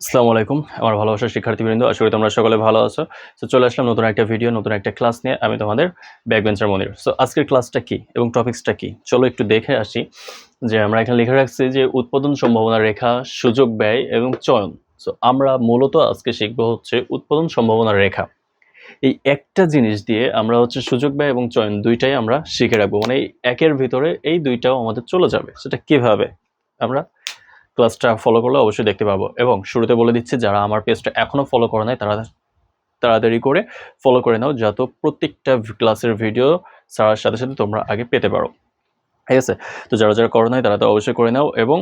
আসসালামু আলাইকুম আমার ভালোবাসার শিক্ষার্থীবৃন্দ, আশা করি তোমরা সকলে ভালো আছো। তো চলে আসলাম নতুন একটা ভিডিও, নতুন একটা ক্লাস নিয়ে। আমি তোমাদের ব্যাকবেঞ্চার মনির। সো আজকের ক্লাসটা কি এবং টপিকসটা কি, চলো একটু দেখে আসি। যে আমরা এখানে লিখে রাখছি যে উৎপাদন সম্ভাবনা রেখা, সুযোগ ব্যয় এবং চয়ন। সো আমরা মূলত আজকে শিখবো হচ্ছে উৎপাদন সম্ভাবনা রেখা। এই একটা জিনিস দিয়ে আমরা হচ্ছে সুযোগ ব্যয় এবং চয়ন দুইটাই আমরা শিখে রাখবো, মানে এই একের ভিতরে এই দুইটাও আমাদের চলে যাবে। সেটা কিভাবে আমরা ক্লাসটা ফলো করলে অবশ্যই দেখতে পাবো। এবং শুরুতে বলে দিচ্ছি, যারা আমার পেজটা এখনো ফলো করে নাই তারা তাড়াতাড়ি করে ফলো করে নাও, যাতে প্রত্যেকটা ক্লাসের ভিডিও ছাড়ার সাথে সাথে তোমরা আগে পেতে পারো। ঠিক আছে? তো যারা যারা করো নাই তারা তো অবশ্যই করে নাও, এবং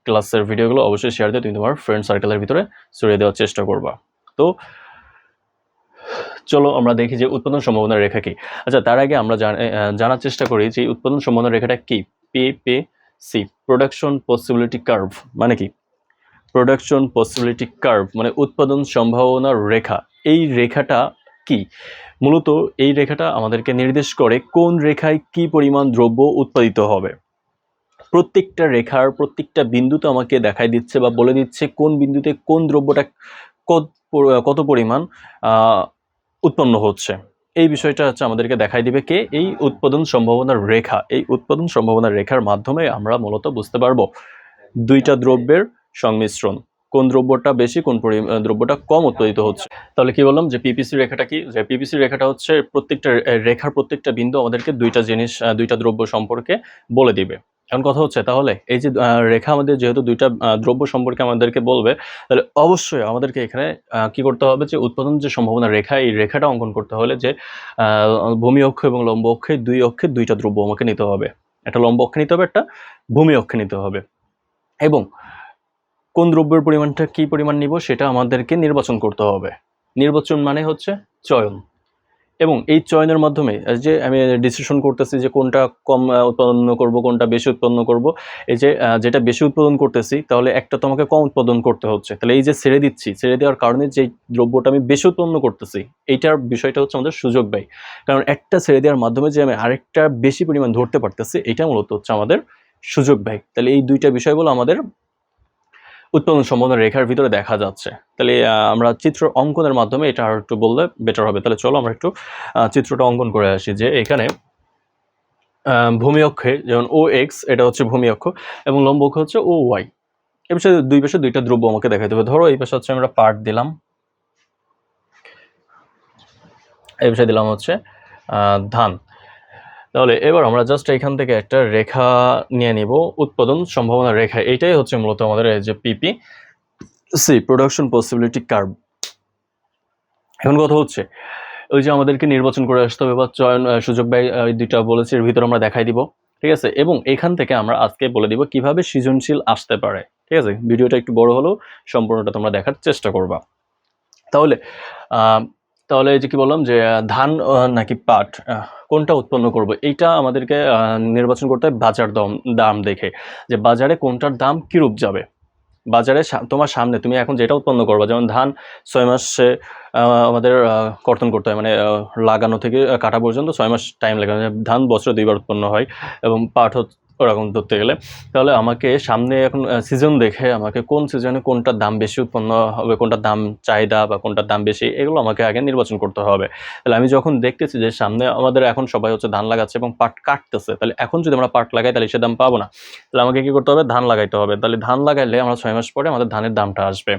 ক্লাসের ভিডিওগুলো অবশ্যই শেয়ার দিয়ে তুমি তোমার ফ্রেন্ড সার্কেলের ভিতরে ছড়িয়ে দেওয়ার চেষ্টা করবা। তো চলো আমরা দেখি যে উৎপাদন সম্ভাবনা রেখা কি। আচ্ছা, তার আগে আমরা জানার চেষ্টা করি যে উৎপাদন সম্ভাবনা রেখাটা কি। পিপিসি, প্রোডাকশন পসিবিলিটি কার্ভ, মানে কি? প্রোডাকশন পসিবিলিটি কার্ভ মানে উৎপাদন সম্ভাবনার রেখা। এই রেখাটা কি? মূলত এই রেখাটা আমাদেরকে নির্দেশ করে কোন রেখায় কি পরিমাণ দ্রব্য উৎপাদিত হবে। প্রত্যেকটা রেখার প্রত্যেকটা বিন্দুতে আমাকে দেখাই দিচ্ছে বা বলে দিচ্ছে কোন বিন্দুতে কোন দ্রব্যটা কত পরিমাণ উৎপন্ন হচ্ছে। এই বিষয়টা হচ্ছে আমাদেরকে দেখাই দিবে কে? এই উৎপাদন সম্ভাবনার রেখা। এই উৎপাদন সম্ভাবনার রেখার মাধ্যমে আমরা মূলত বুঝতে পারবো দুইটা দ্রব্যের সংমিশ্রণ, কোন দ্রব্যটা বেশি, কোন দ্রব্যটা কম উৎপাদিত হচ্ছে। তাহলে কি বললাম যে পিপিসি রেখাটা কি? যে পিপিসি রেখাটা হচ্ছে প্রত্যেকটা রেখার প্রত্যেকটা বিন্দু আমাদেরকে দুইটা জিনিস, দুইটা দ্রব্য সম্পর্কে বলে দিবে। এখন কথা হচ্ছে, তাহলে এই যে রেখা আমাদের যেহেতু দুইটা দ্রব্য সম্পর্কে আমাদেরকে বলবে, তাহলে অবশ্যই আমাদেরকে এখানে কি করতে হবে, যে উৎপাদন যে সম্ভাবনা রেখা, এই রেখাটা অঙ্কন করতে হলে যে ভূমি অক্ষ এবং লম্ব অক্ষে দুই অক্ষে দুইটা দ্রব্য আমাকে নিতে হবে। একটা লম্ব অক্ষে নিতে হবে, একটা ভূমি অক্ষে নিতে হবে। এবং কোন দ্রব্যের পরিমাণটা কি পরিমাণ নিব সেটা আমাদেরকে নির্বাচন করতে হবে। নির্বাচন মানে হচ্ছে চয়ন। এবং এই চয়নের মাধ্যমে যে আমি ডিসিশন করতেছি যে কোনটা কম উৎপাদন করব, কোনটা বেশি উৎপন্ন করব। এই যে যেটা বেশি উৎপাদন করতেছি, তাহলে একটা তোমাকে কম উৎপাদন করতে হচ্ছে। তাহলে এই যে ছেড়ে দিচ্ছি, ছেড়ে দেওয়ার কারণে যে দ্রব্যটা আমি বেশি উৎপন্ন করতেছি, এইটার বিষয়টা হচ্ছে আমাদের সুযোগ ব্যয়। কারণ একটা ছেড়ে দেওয়ার মাধ্যমে যে আমি আরেকটা বেশি পরিমাণ ধরতে পারতেছি, এটা মূলত হচ্ছে আমাদের সুযোগ ব্যয়। তাহলে এই দুইটা বিষয়গুলো আমাদের উৎপাদন সম্ভাবনা রেখার ভিতরে দেখা যাচ্ছে। তাহলে আমরা চিত্র অঙ্কনের মাধ্যমে এটা আর একটু বললে বেটার হবে। তাহলে চলো আমরা একটু চিত্রটা অঙ্কন করে আসি। যে এখানে ভূমি অক্ষে যেমন ও এক্স, এটা হচ্ছে ভূমি অক্ষ, এবং লম্ব অক্ষ হচ্ছে ও ওয়াই। এই পাশে দুই পাশে দুইটা দ্রব্য আমাকে দেখাতে হবে। ধরো এই পাশে হচ্ছে আমরা পার্ট দিলাম, এই পাশে দিলাম হচ্ছে ধান। তাহলে এবার আমরা জাস্ট এখান থেকে একটা রেখা নিয়ে নিব, উৎপাদন সম্ভাবনা রেখা। এইটাই হচ্ছে মূলত আমাদের এই যে পিপি সি, প্রোডাকশন পসিবিলিটি কার্ভ। এখন কথা হচ্ছে, ওই যে আমাদেরকে নির্বাচন করে আসতে হবে বা চয়ন সুযোগ ব্যয়, দুইটা বলেছি, এর ভিতরে আমরা দেখাই দিব। ঠিক আছে? এবং এখান থেকে আমরা আজকে বলে দিব কিভাবে সৃজনশীল আসতে পারে। ঠিক আছে? ভিডিওটা একটু বড় হলেও সম্পূর্ণটা তোমরা দেখার চেষ্টা করবা। তাহলে তাহলে এই যে কি বললাম যে ধান নাকি পাট, কোনটা উৎপন্ন করব, এইটা আমাদেরকে নির্বাচন করতে হবে বাজার দাম দেখে, যে বাজারে কোনটার দাম কিরূপ যাবে। বাজারে তোমার সামনে তুমি এখন যেটা উৎপন্ন করবা, যেমন ধান 6 মাসে আমাদের কর্তন করতে হয়, মানে লাগানো থেকে কাটা পর্যন্ত 6 মাস টাইম লাগে। ধান বছরে 2 বার উৎপন্ন হয়, এবং পাট ওরকম ধরতে গেলে। তাহলে আমাকে সামনে এখন সিজন দেখে আমাকে কোন সিজনে কোনটার দাম বেশি উৎপন্ন হবে, কোনটার দাম চাহিদা বা কোনটার দাম বেশি, এগুলো আমাকে আগে নির্বাচন করতে হবে। তাহলে আমি যখন দেখতেছি যে সামনে আমাদের এখন সবাই হচ্ছে ধান লাগাচ্ছে এবং পাট কাটতেছে, তাহলে এখন যদি আমরা পাট লাগাই তাহলে সে দাম পাবো না। তাহলে আমাকে কি করতে হবে? ধান লাগাইতে হবে। তাহলে ধান লাগাইলে আমরা 6 মাস পরে আমাদের ধানের দামটা আসবে।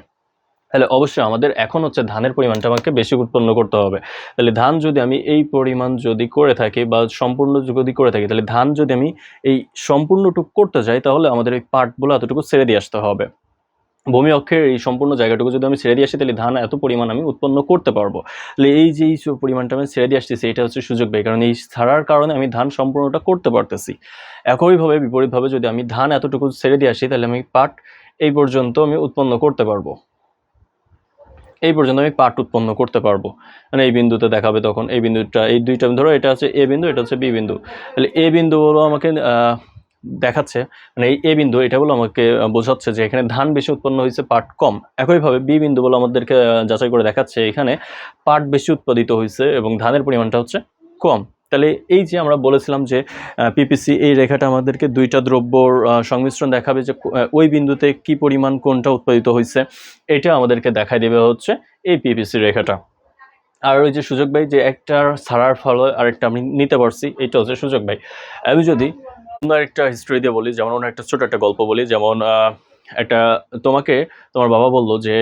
তাহলে অবশ্যই আমাদের এখন হচ্ছে ধানের পরিমাণটা আমাকে বেশি উৎপন্ন করতে হবে। তাহলে ধান যদি আমি এই পরিমাণ যদি করে থাকি বা সম্পূর্ণ যদি করে থাকি, তাহলে ধান যদি আমি এই সম্পূর্ণটুকু করতে যাই, তাহলে আমাদের এই পাটগুলো এতটুকু ছেড়ে দিয়ে আসতে হবে। ভূমি অক্ষের এই সম্পূর্ণ জায়গাটুকু যদি আমি ছেড়ে দিয়ে আসি, তাহলে ধান এত পরিমাণ আমি উৎপন্ন করতে পারবো। তাহলে এই যে এই পরিমাণটা আমি ছেড়ে দিয়ে আসতেছি, এটা হচ্ছে সুযোগ ব্যয়, কারণ এই ছাড়ার কারণে আমি ধান সম্পূর্ণটা করতে পারতেছি। একইভাবে বিপরীতভাবে যদি আমি ধান এতটুকু ছেড়ে দিয়ে আসি, তাহলে আমি পাট এই পর্যন্ত আমি উৎপন্ন করতে পারবো। এই পর্যন্ত আমি পাট উৎপন্ন করতে পারবো। মানে এই বিন্দুতে দেখাবে তখন এই বিন্দুটা, এই দুইটা ধরো, এটা হচ্ছে এ বিন্দু, এটা হচ্ছে বি বিন্দু। তাহলে এ বিন্দু হলো আমাকে দেখাচ্ছে, মানে এই এ বিন্দু এটা বলো আমাকে বোঝাচ্ছে যে এখানে ধান বেশি উৎপন্ন হয়েছে, পাট কম। একইভাবে বি বিন্দু বলো আমাদেরকে যাচাই করে দেখাচ্ছে এখানে পাট বেশি উৎপাদিত হয়েছে এবং ধানের পরিমাণটা হচ্ছে কম। তাহলে এই যে আমরা বলেছিলাম যে পিপিসি এই রেখাটা আমাদেরকে দুইটা দ্রব্যর সংমিশ্রণ দেখাবে যে ওই বিন্দুতে কি পরিমাণ কোনটা উৎপাদিত হয়েছে, এটা আমাদেরকে দেখাই দেবে হচ্ছে এই পিপিসি রেখাটা। আর ওই যে সুযোগ ভাই যে একটা ছাড়ার ফলে আরেকটা আমি নিতে পারছি, এটা হচ্ছে সুযোগ ভাই। আমি যদি অন্য একটা হিস্ট্রি দিয়ে বলি, যেমন একটা ছোট একটা গল্প বলি, যেমন একটা তোমাকে তোমার বাবা বললো যে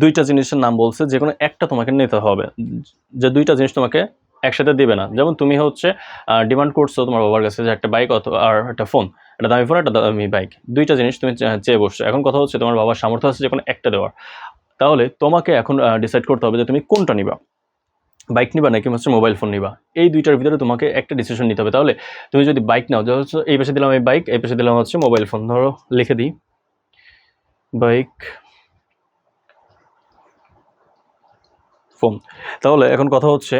দুইটা জিনিসের নাম বলছে, যে কোনো একটা তোমাকে নিতে হবে, যে দুইটা জিনিস তোমাকে একসাথে দিবে না। যেমন তুমি হচ্ছে ডিমান্ড করছো তোমার বাবার কাছে যে একটা বাইক অথবা আর একটা ফোন, একটা দামি ফোন একটা দামি বাইক, দুইটা জিনিস তুমি চেয়ে বসছো। এখন কথা হচ্ছে তোমার বাবার সামর্থ্য আছে যে কোনো একটা দেওয়ার, তাহলে তোমাকে এখন ডিসাইড করতে হবে যে তুমি কোনটা নিবা, বাইক নিবা নাকি হচ্ছে মোবাইল ফোন নিবা। এই দুইটার ভিতরে তোমাকে একটা ডিসিশন নিতে হবে। তাহলে তুমি যদি বাইক নাও, ধরো হচ্ছে এই পাশে দিলাম আমি বাইক, এই পাশে দিলাম হচ্ছে মোবাইল ফোন, ধরো লিখে দিই বাইক ফোন। তাহলে এখন কথা হচ্ছে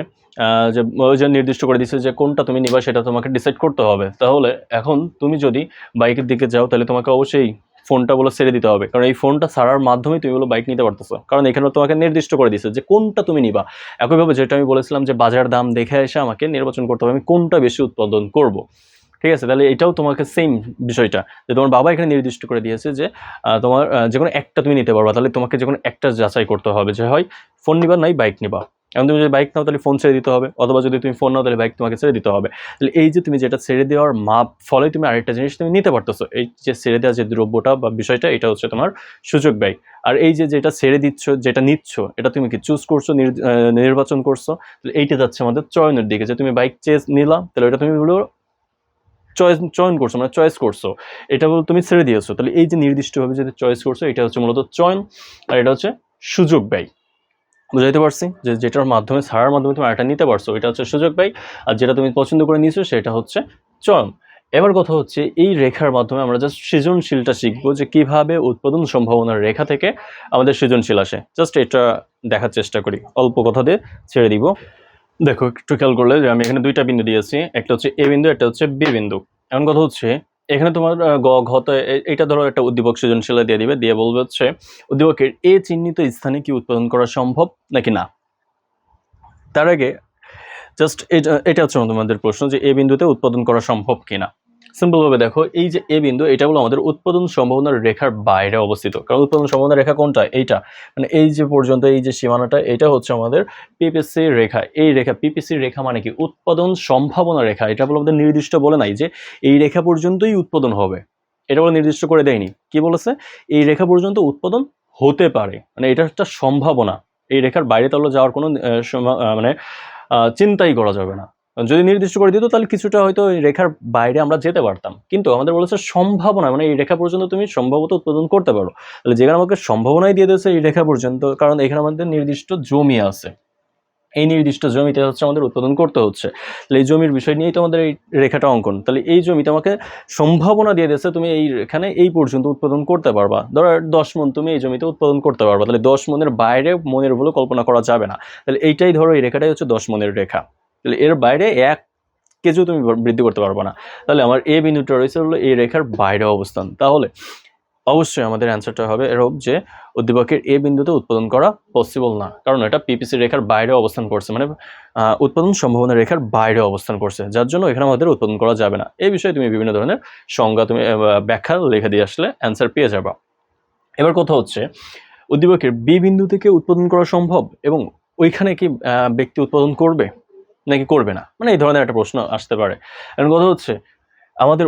যে ওই যে নির্দিষ্ট করে দিচ্ছে যে কোনটা তুমি নিবা সেটা তোমাকে ডিসাইড করতে হবে। তাহলে এখন তুমি যদি বাইকের দিকে যাও তাহলে তোমাকে অবশ্যই ফোনটা বলে ছেড়ে দিতে হবে, কারণ এই ফোনটা ছাড়ার মাধ্যমে তুমি বলো বাইক নিতে পারতেছো, কারণ এখানে তোমাকে নির্দিষ্ট করে দিচ্ছে যে কোনটা তুমি নিবা। একইভাবে যেটা আমি বলেছিলাম যে বাজার দাম দেখে এসে আমাকে নির্বাচন করতে হবে আমি কোনটা বেশি উৎপাদন করব। ঠিক আছে, তাহলে এটাও তোমাকে সেম বিষয়টা, যে তোমার বাবা এখানে নির্দিষ্ট করে দিয়েছে যে তোমার যে কোনো একটা তুমি নিতে পারবা, তাহলে তোমাকে যে কোনো একটা যাচাই করতে হবে যে হয় ফোন নিবা নাই বাইক নিবা। এখন তুমি যদি বাইক নাও তাহলে ফোন ছেড়ে দিতে হবে, অথবা যদি তুমি ফোন নাও তাহলে বাইক তোমাকে ছেড়ে দিতে হবে। তাহলে এই যে তুমি যেটা ছেড়ে দেওয়ার মাপ ফলে তুমি আরেকটা জিনিস তুমি নিতে পারতেছো, এই যে ছেড়ে দেওয়া যে দ্রব্যটা বা বিষয়টা, এটা হচ্ছে তোমার সুযোগ ব্যয়। আর এই যে যেটা ছেড়ে দিচ্ছ যেটা নিচ্ছ, এটা তুমি কি চুজ করছো, নির্বাচন করছো, তাহলে এইটা যাচ্ছে আমাদের চয়নের দিকে, যে তুমি বাইক নিলা, তাহলে এটা তুমি বলো চয়ন করছো, মানে চয়েস করছো, এটা বল তুমি ছেড়ে দিয়েছো। তাহলে এই যে নির্দিষ্টভাবে যেটা চয়েস করছো, এটা হচ্ছে মূলত চয়ন, আর এটা হচ্ছে সুযোগ ব্যয়। বুঝাইতে পারছি যে যেটার মাধ্যমে ছাড়ার মাধ্যমে তুমি আরেকটা নিতে পারছো, এটা হচ্ছে সুযোগ ব্যয়, আর যেটা তুমি পছন্দ করে নিয়েছো সেটা হচ্ছে চয়ন। এবার কথা হচ্ছে এই রেখার মাধ্যমে আমরা জাস্ট সৃজনশীলটা শিখবো, যে কিভাবে উৎপাদন সম্ভাবনার রেখা থেকে আমাদের সৃজনশীল আসে। জাস্ট এটা দেখার চেষ্টা করি, অল্প কথা দিয়ে ছেড়ে দিব। দেখো একটু খেয়াল করলে যে আমি এখানে দুইটা বিন্দু দিয়েছি, একটা হচ্ছে এ বিন্দু, একটা হচ্ছে বি বিন্দু। এখন কথা হচ্ছে এখানে তোমার ঘতে এটা ধরো একটা উদ্দীপক সৃজনশীল দিয়ে দিবে, দিয়ে বলবে হচ্ছে উদ্দীপকের এ চিহ্নিত স্থানে কি উৎপাদন করা সম্ভব নাকি না। তার আগে জাস্ট এটা হচ্ছে তোমাদের প্রশ্ন যে এ বিন্দুতে উৎপাদন করা সম্ভব কিনা। সিম্পল ভাবে দেখো, এই যে এ বিন্দু এটা হলো আমাদের উৎপাদন সম্ভাবনার রেখার বাইরে অবস্থিত, কারণ উৎপাদন সম্ভাবনার রেখা কোনটা, এইটা, মানে এই যে পর্যন্ত এই যে সীমানাটা, এটা হচ্ছে আমাদের পিপিসি রেখা। এই রেখা পিপিসি রেখা মানে কি উৎপাদন সম্ভাবনা রেখা, এটা বলে আমাদের নির্দিষ্ট বলে নাই যে এই রেখা পর্যন্তই উৎপাদন হবে, এটা বলে নির্দিষ্ট করে দেয়নি। কি বলেছে, এই রেখা পর্যন্ত উৎপাদন হতে পারে, মানে এটা একটা সম্ভাবনা, এই রেখার বাইরে তাহলে যাওয়ার কোনো মানে চিন্তাই করা যাবে না। যদি নির্দিষ্ট করে দিত তাহলে কিছুটা হয়তো এই রেখার বাইরে আমরা যেতে পারতাম, কিন্তু আমাদের বলেছে সম্ভাবনা, মানে এই রেখা পর্যন্ত তুমি সম্ভবত উৎপাদন করতে পারো। তাহলে যেখানে আমাকে সম্ভাবনাই দিয়ে দিয়েছে এই রেখা পর্যন্ত, কারণ এখানে আমাদের নির্দিষ্ট জমি আছে, এই নির্দিষ্ট জমিতে হচ্ছে আমাদের উৎপাদন করতে হচ্ছে। তাহলে এই জমির বিষয় নিয়েই তো আমাদের এই রেখাটা অঙ্কন। তাহলে এই জমিতে আমাকে সম্ভাবনা দিয়ে দিয়েছে তুমি এখানে এই পর্যন্ত উৎপাদন করতে পারবা, ধরো 10 মণ তুমি এই জমিতে উৎপাদন করতে পারবা, তাহলে 10 মণের বাইরে মনের ভুলো কল্পনা করা যাবে না। তাহলে এইটাই ধরো এই রেখাটাই হচ্ছে 10 মণের রেখা, তাহলে এর বাইরে 1 কেজিও তুমি বৃদ্ধি করতে পারবে না। তাহলে আমার এ বিন্দুটা রয়েছে হলো এই রেখার বাইরে অবস্থান। তাহলে অবশ্যই আমাদের অ্যান্সারটা হবে এরকম যে উদ্দীপকের এ বিন্দুতে উৎপাদন করা পসিবল না, কারণ এটা পিপিসি রেখার বাইরে অবস্থান করছে, মানে উৎপাদন সম্ভাবনা রেখার বাইরে অবস্থান করছে, যার জন্য এখানে আমাদের উৎপাদন করা যাবে না। এই বিষয়ে তুমি বিভিন্ন ধরনের সংজ্ঞা তুমি ব্যাখ্যা লিখে দিয়ে আসলে অ্যান্সার পেয়ে যাবা। এবার কথা হচ্ছে উদ্দীপকের বি বিন্দু থেকে উৎপাদন করা সম্ভব, এবং ওইখানে কি ব্যক্তি উৎপাদন করবে নাকি করবে না, মানে এই ধরনের একটা প্রশ্ন আসতে পারে। কারণ কথা হচ্ছে আমাদের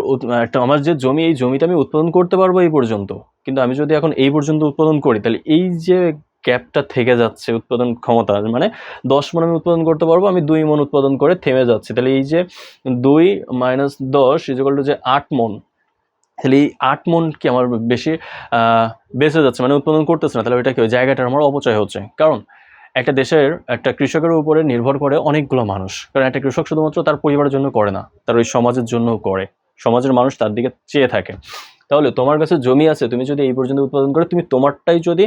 আমার যে জমি, এই জমিতে আমি উৎপাদন করতে পারবো এই পর্যন্ত, কিন্তু আমি যদি এখন এই পর্যন্ত উৎপাদন করি তাহলে এই যে গ্যাপটা থেকে যাচ্ছে উৎপাদন ক্ষমতা, মানে 10 মণ আমি উৎপাদন করতে পারবো, আমি 2 মণ উৎপাদন করে থেমে যাচ্ছি, তাহলে এই যে 2 - 10 = যে 8 মণ, তাহলে এই 8 মণ কি আমার বেশি বেঁচে যাচ্ছে, মানে উৎপাদন করতেছে না, তাহলে ওইটা কি ওই জায়গাটার আমার অপচয় হচ্ছে। কারণ একটা দেশের একটা কৃষকের উপরে নির্ভর করে অনেকগুলো মানুষ, কারণ একটা কৃষক শুধুমাত্র তার পরিবারের জন্য করে না, তার ওই সমাজের জন্যও করে, সমাজের মানুষ তার দিকে চেয়ে থাকে। তাহলে তোমার কাছে জমি আছে, তুমি যদি এই পর্যন্ত উৎপাদন করে তুমি তোমারটাই যদি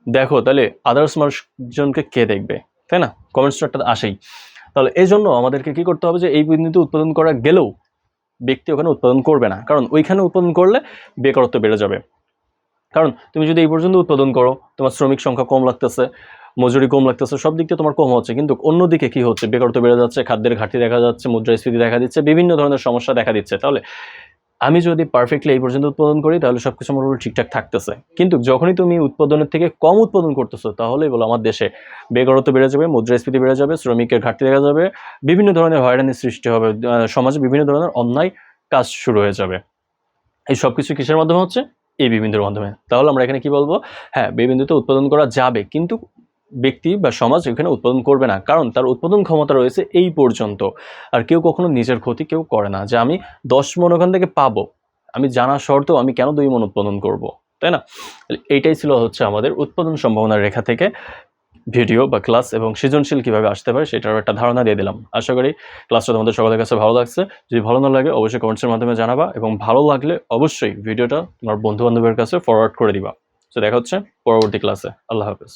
দেখো, তাহলে আদার্স মানুষজনকে কে দেখবে, তাই না? কমেন্টসটা আসেই। তাহলে এই জন্য আমাদেরকে কি করতে হবে, যে এই বিন্দুতে উৎপাদন করা গেলেও ব্যক্তি ওখানে উৎপাদন করবে না, কারণ ওইখানে উৎপাদন করলে বেকারত্ব বেড়ে যাবে। কারণ তুমি যদি এই পর্যন্ত উৎপাদন করো, তোমার শ্রমিক সংখ্যা কম লাগতেছে, মজুরি কম লাগতেছে, সব দিক দিয়ে তোমার কম হচ্ছে, কিন্তু অন্যদিকে কি হচ্ছে, বেকারত্ব বেড়ে যাচ্ছে, খাদ্যের ঘাটতি দেখা যাচ্ছে, মুদ্রাস্ফীতি দেখা দিচ্ছে, বিভিন্ন ধরনের সমস্যা দেখা দিচ্ছে। তাহলে আমি যদি পারফেক্টলি এই পর্যন্ত উৎপাদন করি তাহলে সবকিছু মোটামুটি ঠিকঠাক থাকতেছে, কিন্তু যখনই তুমি উৎপাদনের থেকে কম উৎপাদন করতেছো তাহলেই বলো আমার দেশে বেকারত্ব বেড়ে যাবে, মুদ্রাস্ফীতি বেড়ে যাবে, শ্রমিকের ঘাটতি দেখা যাবে, বিভিন্ন ধরনের হয়রানির সৃষ্টি হবে, সমাজে বিভিন্ন ধরনের অন্যায় কাজ শুরু হয়ে যাবে। এই সবকিছু কিসের মাধ্যমে হচ্ছে? এই বি বিন্দুর মাধ্যমে। তাহলে আমরা এখানে কি বলবো? হ্যাঁ, বি বিন্দুতে উৎপাদন করা যাবে, কিন্তু ব্যক্তি বা সমাজ এখানে উৎপাদন করবে না, কারণ তার উৎপাদন ক্ষমতা রয়েছে এই পর্যন্ত। আর কেউ কখনো নিজের ক্ষতি কেউ করে না, যে আমি 10 মণ ওখান থেকে পাবো, আমি জানা সত্ত্বেও আমি কেন 2 মণ উৎপাদন করব, তাই না? এইটাই ছিল হচ্ছে আমাদের উৎপাদন সম্ভাবনার রেখা থেকে ভিডিও বা ক্লাস, এবং সৃজনশীল কিভাবে আসতে পারে সেটার একটা ধারণা দিয়ে দিলাম। আশা করি ক্লাসটা তোমাদের সকলের কাছে ভালো লাগছে। যদি ভালো না লাগে অবশ্যই কমেন্টসের মাধ্যমে জানাবা, এবং ভালো লাগলে অবশ্যই ভিডিওটা তোমার বন্ধু বান্ধবের কাছে ফরওয়ার্ড করে দিবা। তো দেখা হচ্ছে পরবর্তী ক্লাসে। আল্লাহ হাফেজ।